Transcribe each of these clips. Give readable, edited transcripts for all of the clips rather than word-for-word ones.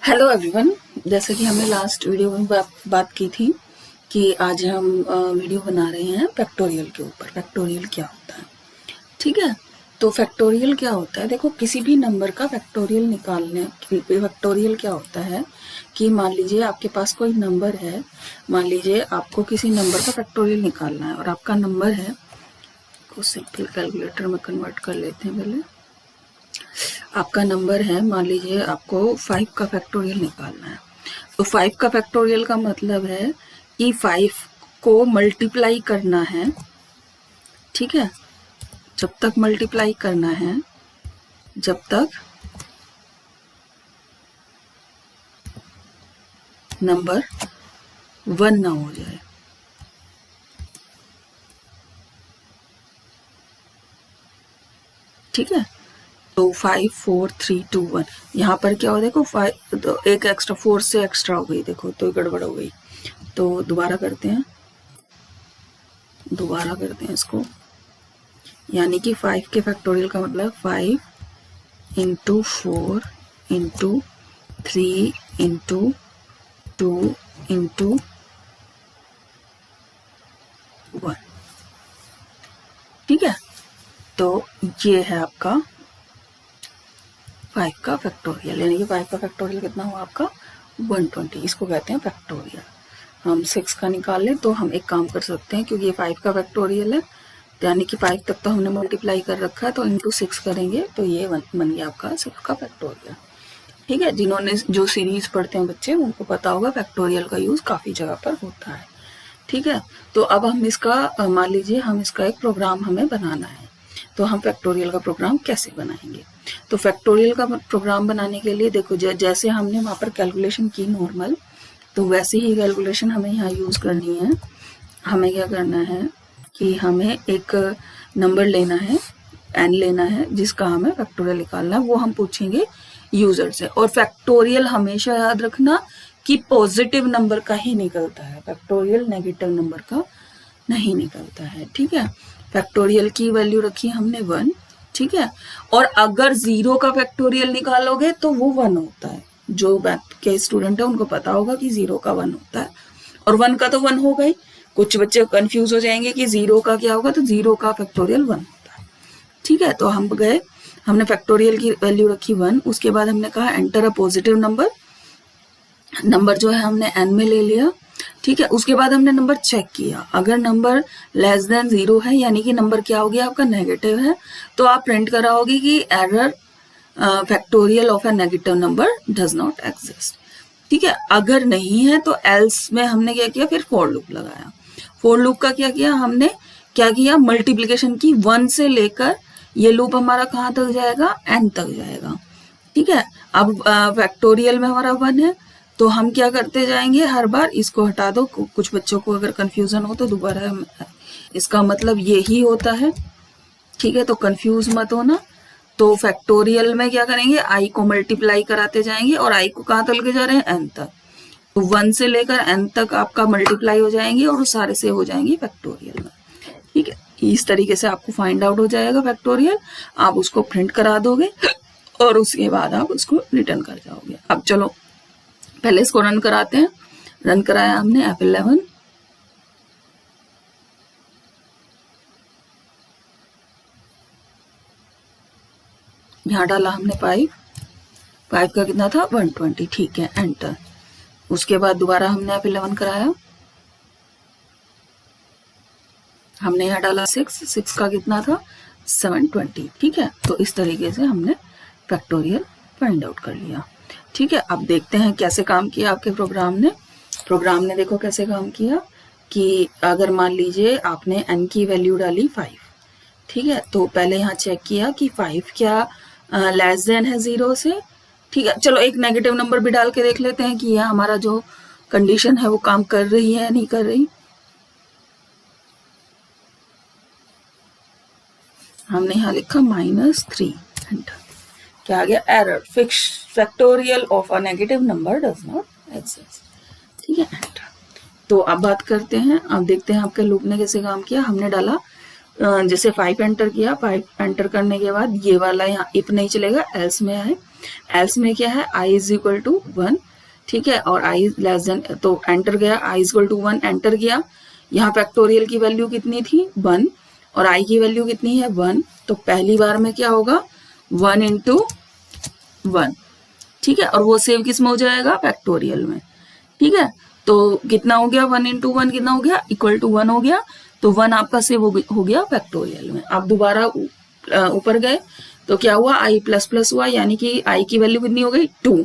Hello everyone. जैसे कि हमने लास्ट वीडियो में बात की थी कि आज हम वीडियो बना रहे हैं फैक्टोरियल के ऊपर। फैक्टोरियल क्या होता है, ठीक है। तो फैक्टोरियल क्या होता है, देखो किसी भी नंबर का फैक्टोरियल निकालने, फैक्टोरियल क्या होता है कि मान लीजिए आपके पास कोई नंबर है, मान लीजिए आपको किसी नंबर का फैक्टोरियल निकालना है और आपका नंबर है, को सिंपल कैलकुलेटर में कन्वर्ट कर लेते हैं पहले। आपका नंबर है, मान लीजिए आपको 5 का फैक्टोरियल निकालना है। तो 5 का फैक्टोरियल का मतलब है कि 5 को मल्टीप्लाई करना है, ठीक है। जब तक मल्टीप्लाई करना है, जब तक नंबर 1 ना हो जाए, ठीक है। तो 5 4 3 2 1 यहाँ पर क्या हो, देखो 5 तो एक एक्स्ट्रा 4 से एक्स्ट्रा हो गई, देखो तो गड़बड़ हो गई। तो दोबारा करते हैं इसको। यानी कि 5 के फैक्टोरियल का मतलब 5 इंटू 4 इंटू 3 इंटू 2 इंटू 1, ठीक है। तो ये है आपका 5 का फैक्टोरियल, यानी कि 5 का फैक्टोरियल कितना हुआ आपका 120। इसको कहते हैं फैक्टोरियल। हम 6 का निकाल लें तो हम एक काम कर सकते हैं, क्योंकि ये 5 का फैक्टोरियल है, यानी कि 5 तक तो हमने मल्टीप्लाई कर रखा है, तो इंटू 6 करेंगे तो ये बन गया आपका 6 का फैक्टोरियल, ठीक है। जिन्होंने जो सीरीज पढ़ते हैं बच्चे, उनको पता होगा फैक्टोरियल का यूज काफी जगह पर होता है, ठीक है। तो अब हम इसका मान लीजिए हम इसका एक प्रोग्राम हमें बनाना है, तो हम फैक्टोरियल का प्रोग्राम कैसे बनाएंगे। तो फैक्टोरियल का प्रोग्राम बनाने के लिए देखो, जैसे हमने वहाँ पर कैलकुलेशन की नॉर्मल, तो वैसे ही कैलकुलेशन हमें यहाँ यूज करनी है। हमें क्या करना है कि हमें एक नंबर लेना है, n लेना है, जिसका हमें फैक्टोरियल निकालना है। वो हम पूछेंगे यूजर से। और फैक्टोरियल हमेशा याद रखना कि पॉजिटिव नंबर का ही निकलता है, फैक्टोरियल नेगेटिव नंबर का नहीं निकलता है, ठीक है। फैक्टोरियल की वैल्यू रखी हमने 1, ठीक है। और अगर 0 का फैक्टोरियल निकालोगे तो वो 1 होता है। जो मैथ के स्टूडेंट है उनको पता होगा कि 0 का 1 होता है, और 1 का तो 1 होगा ही। कुछ बच्चे कंफ्यूज हो जाएंगे कि 0 का क्या होगा, तो 0 का फैक्टोरियल 1 होता है, ठीक है। तो हम गए, हमने फैक्टोरियल की वैल्यू रखी 1, उसके बाद हमने कहा enter a positive number. Number जो है हमने n में ले लिया, ठीक है। उसके बाद हमने नंबर चेक किया, अगर नंबर लेस देन 0 है, यानी कि नंबर क्या हो गया आपका नेगेटिव है, तो आप प्रिंट कराओगे कि error factorial of a negative number does not exist, ठीक है। अगर नहीं है तो एल्स में हमने क्या किया, फिर फॉर लूप लगाया। फॉर लूप का क्या किया हमने, क्या किया, मल्टीप्लीकेशन की 1 से लेकर ये लूप हमारा कहाँ तक जाएगा, n तक जाएगा, ठीक है। अब फैक्टोरियल में हमारा 1 है, तो हम क्या करते जाएंगे, हर बार इसको हटा दो। कुछ बच्चों को अगर कंफ्यूजन हो तो दोबारा, इसका मतलब यही होता है, ठीक है। तो कंफ्यूज मत होना। तो फैक्टोरियल में क्या करेंगे, i को मल्टीप्लाई कराते जाएंगे, और i को कहाँ तक लेके जा रहे हैं, n तक। तो 1 से लेकर n तक आपका मल्टीप्लाई हो जाएंगे और सारे से हो जाएंगे फैक्टोरियल में, ठीक है। इस तरीके से आपको फाइंड आउट हो जाएगा फैक्टोरियल। आप उसको प्रिंट करा दोगे और उसके बाद आप उसको रिटर्न कर जाओगे। अब चलो पहले इसको रन कराते हैं। रन कराया हमने F11, यहाँ डाला हमने 5 का कितना था 120, ठीक है, एंटर। उसके बाद दोबारा हमने F11 कराया, हमने यहाँ डाला 6 का कितना था 720, ठीक है। तो इस तरीके से हमने फैक्टोरियल फाइंड आउट कर लिया, ठीक है। अब देखते हैं कैसे काम किया आपके प्रोग्राम ने देखो कैसे काम किया कि अगर मान लीजिए आपने n की वैल्यू डाली 5, ठीक है। तो पहले यहाँ चेक किया कि 5 क्या लेस देन है 0 से, ठीक है। चलो एक नेगेटिव नंबर भी डाल के देख लेते हैं कि यह हमारा जो कंडीशन है वो काम कर रही है या नहीं कर रही। हमने यहाँ लिखा -3, एंटर। क्या आ गया, error factorial of a negative number does not exist, ठीक है, एंटर। तो अब बात करते हैं, अब देखते हैं आपके लूप ने कैसे काम किया। हमने डाला जैसे 5 एंटर किया, 5 एंटर करने के बाद ये वाला यहाँ इफ नहीं चलेगा, एल्स में आए, एल्स में क्या है i इज इक्वल टू 1, ठीक है, और i लेस देन, तो एंटर गया, i is equal to 1 enter गया। यहाँ फैक्टोरियल की वैल्यू कितनी थी 1 और i की वैल्यू कितनी है 1, तो पहली बार में क्या होगा 1 इंटू 1, ठीक है, और वो सेव किस में हो जाएगा फैक्टोरियल में, ठीक है। तो कितना हो गया 1 इंटू 1 कितना हो गया इक्वल टू 1 हो गया, तो 1 आपका सेव हो गया फैक्टोरियल में। आप दोबारा ऊपर गए तो क्या हुआ i प्लस प्लस हुआ, यानी कि i की वैल्यू कितनी हो गई 2,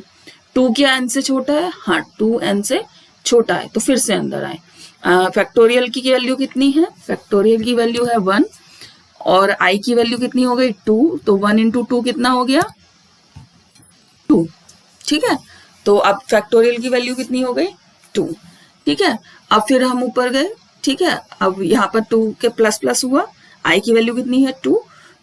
2 क्या n से छोटा है, हाँ 2 n से छोटा है, तो फिर से अंदर आए। फैक्टोरियल की वैल्यू कितनी है, फैक्टोरियल की वैल्यू है 1 और i की वैल्यू कितनी हो गई 2, तो 1 इंटू 2 कितना हो गया 2, ठीक है। तो अब फैक्टोरियल की वैल्यू कितनी हो गई 2, ठीक है। अब फिर हम ऊपर गए, ठीक है, अब यहाँ पर 2 के प्लस प्लस हुआ, i की वैल्यू कितनी है 2,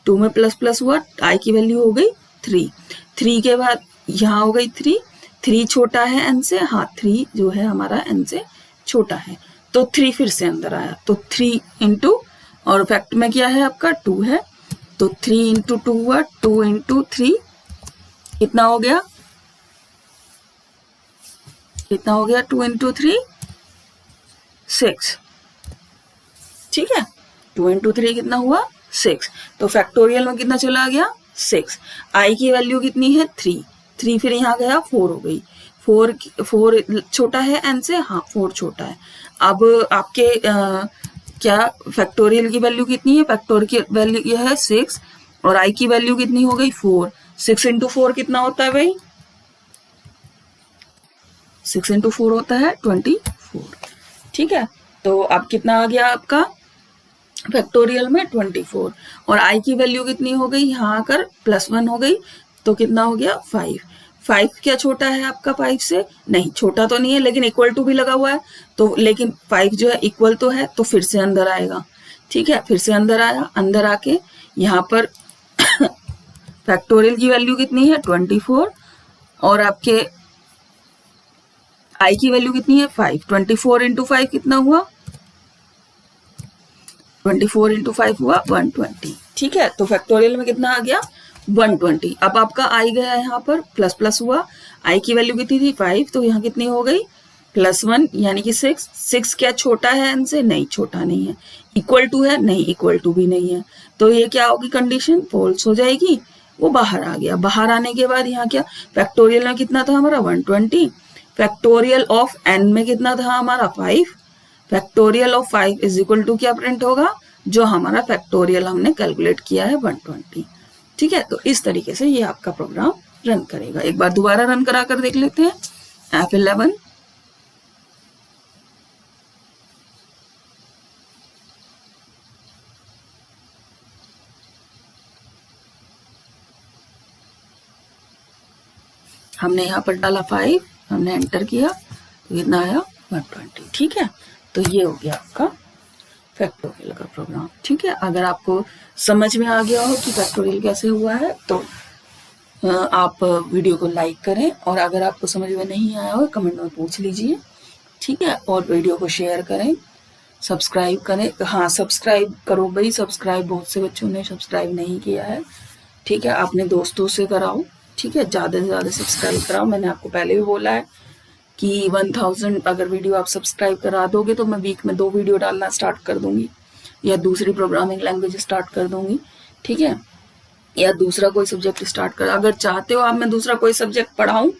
2 में प्लस प्लस हुआ, i की वैल्यू हो गई 3, 3 के बाद यहाँ हो गई 3, 3 छोटा है n से, हाँ 3 जो है हमारा n से छोटा है, तो 3 फिर से अंदर आया, तो 3 इंटू, और फैक्ट में क्या है आपका 2 है, तो 3 इंटू 2 हुआ, 2 इंटू 3 कितना हो गया, कितना हो गया 2 इंटू 3 6, ठीक है, 2 इंटू 3 कितना हुआ 6, तो फैक्टोरियल में कितना चला गया 6, i की वैल्यू कितनी है 3, 3 फिर यहाँ गया 4 हो गई, 4 छोटा है n से, हाँ 4 छोटा है। अब आपके क्या फैक्टोरियल की वैल्यू कितनी है, फैक्टोरियल की वैल्यू यह है 6 और i की वैल्यू कितनी हो गई 4, 6 इंटू 4 कितना होता है भाई, 6 इंटू 4 होता है 24, ठीक है। तो अब कितना आ गया आपका फैक्टोरियल में 24, और i की वैल्यू कितनी हो गई, यहाँ आकर +1 हो गई, तो कितना हो गया 5, 5 क्या छोटा है आपका 5 से, नहीं छोटा तो नहीं है, लेकिन इक्वल टू भी लगा हुआ है, तो लेकिन 5 जो है इक्वल तो है, तो फिर से अंदर आएगा, ठीक है, फिर से अंदर आया, अंदर आके यहाँ पर फैक्टोरियल की वैल्यू कितनी है 24 और आपके i की वैल्यू कितनी है 5, 24 इंटू 5 कितना हुआ, 24 इंटू 5 हुआ 120, ठीक है। तो फैक्टोरियल में कितना आ गया 120। अब आपका i गया यहाँ पर प्लस प्लस हुआ, i की वैल्यू कितनी थी 5, तो यहाँ कितनी हो गई +1 यानी कि 6, 6 क्या छोटा है n से, नहीं छोटा नहीं है, इक्वल टू है, नहीं इक्वल टू भी नहीं है, तो ये क्या होगी कंडीशन फॉल्स हो जाएगी, वो बाहर आ गया। बाहर आने के बाद यहाँ क्या फैक्टोरियल में कितना था हमारा 120, फैक्टोरियल ऑफ n में कितना था हमारा 5, factorial of 5 is equal to क्या प्रिंट होगा, जो हमारा फैक्टोरियल हमने कैलकुलेट किया है 120, ठीक है। तो इस तरीके से ये आपका प्रोग्राम रन करेगा। एक बार दोबारा रन करा कर देख लेते हैं। F11 हमने यहाँ पर डाला 5, हमने एंटर किया तो कितना आया 120, ठीक है। तो ये हो गया आपका फैक्टोरियल का प्रोग्राम, ठीक है। अगर आपको समझ में आ गया हो कि फैक्टोरियल कैसे हुआ है तो आप वीडियो को लाइक करें, और अगर आपको समझ में नहीं आया हो कमेंट में पूछ लीजिए, ठीक है। और वीडियो को शेयर करें, सब्सक्राइब करें, हाँ सब्सक्राइब करो भाई, सब्सक्राइब बहुत से बच्चों ने सब्सक्राइब नहीं किया है, ठीक है। अपने दोस्तों से कराओ, ठीक है, ज़्यादा से ज़्यादा सब्सक्राइब कराओ। मैंने आपको पहले भी बोला है कि 1000 अगर वीडियो आप सब्सक्राइब करा दोगे तो मैं वीक में 2 वीडियो डालना स्टार्ट कर दूंगी, या दूसरी प्रोग्रामिंग लैंग्वेज स्टार्ट कर दूंगी, ठीक है, या दूसरा कोई सब्जेक्ट स्टार्ट कर, अगर चाहते हो आप मैं दूसरा कोई सब्जेक्ट पढ़ाऊं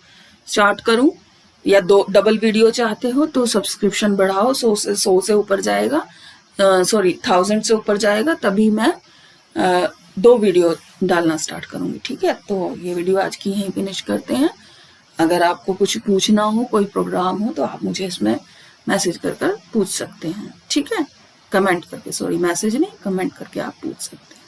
स्टार्ट करूं, या 2 डबल वीडियो चाहते हो तो सब्सक्रिप्शन बढ़ाओ, 100 से ऊपर जाएगा, 1000 से ऊपर जाएगा, तभी मैं 2 वीडियो डालना स्टार्ट करूंगी, ठीक है। तो ये वीडियो आज की यहीं फिनिश करते हैं। अगर आपको कुछ पूछना हो, कोई प्रोग्राम हो, तो आप मुझे इसमें मैसेज कर पूछ सकते हैं, ठीक है, कमेंट करके, सॉरी मैसेज नहीं, कमेंट करके आप पूछ सकते हैं।